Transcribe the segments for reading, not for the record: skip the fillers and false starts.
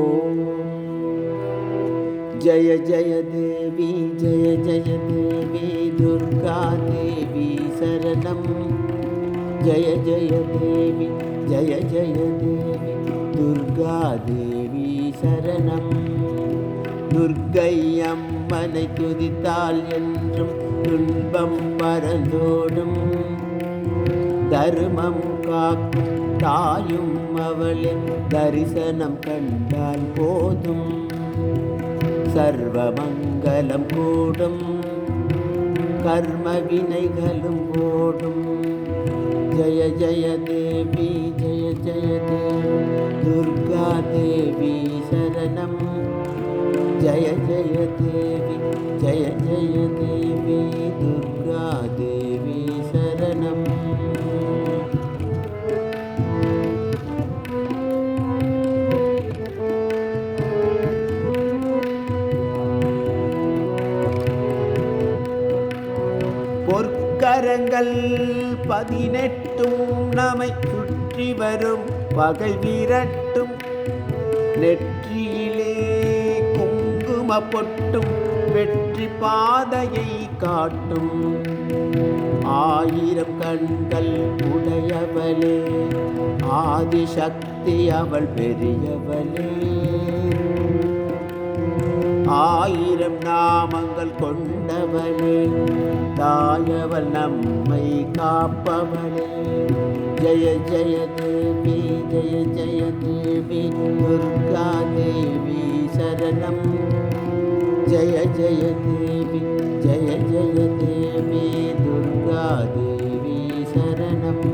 ஓம் ஜய ஜய தேவி ஜய ஜய தேவி துர்கா தேவி சரணம். ஜய ஜய தேவி ஜய ஜய தேவி துர்கா தேவி சரணம். துர்க்கை அம்மனை துதித்தால் என்றும் துன்பம் பறந்தோடும். தர்மம் காக்கும் தாயும் அவளே, தரிசனம் கண்டால் போதும். சர்வமங்கலம் கூடும், கர்ம வினைகளும் ஓடும். ஜய ஜய தேவி ஜய ஜய தேவி துர்கா தேவி சரணம். ஜய ஜய தேவி ஜய ஜய தேவி துர்கா தேவி சரணம். பொற்கரங்கள் 18 நம்மை சுற்றி வரும், பகை விரட்டும். நெற்றியிலே குங்கும பொட்டும் வெற்றி பாதையை காட்டும். 1000 கண்கள் உடையவளே, ஆதிசக்தி அவள் பெரியவளே. 1000 நாமங்கள் கொண்டவளே, தாயவள் நம்மை காப்பவளே. ஜய ஜய தேவி ஜய ஜய தேவி துர்கா தேவி சரணம். ஜய ஜய தேவி ஜய ஜய தேவி துர்கா தேவி சரணம்.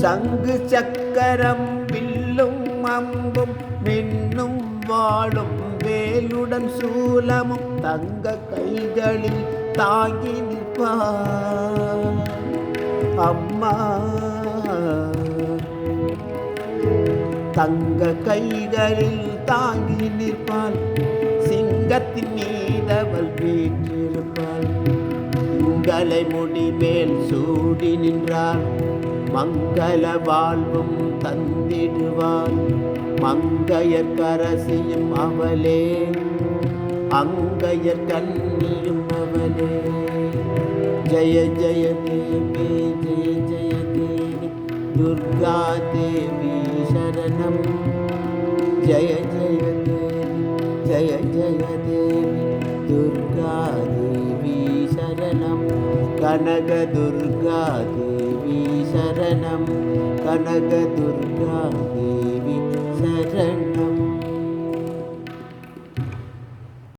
சங்கு சக்கரம் வில்லும் அம்பும் மின்னும் வாழும் வேலுடன் சூலமும் தங்க கைகளில் தாங்கி நிற்பார் அம்மா. தங்க கைகளில் தாங்கி நிற்பாள், சிங்கத்தின் மீதவள் வீற்றிருப்பாள். உங்களை முடி மேல் சூடி நின்றாள், மங்கள வாழ்வும் தந்திடுவாள். மங்கையர் கரசியும் அவளே, அங்கையர் கண்ணியும் அவளே. ஜய ஜய தேவி ஜய ஜய தேவி துர்கா தேவி சரணம். ஜய ஜய தேவி ஜய ஜய தேவி துர்கா தேவி சரணம். கனக துர்கா தேவி சரணம். கனக துர்கா தேவி சரணம்.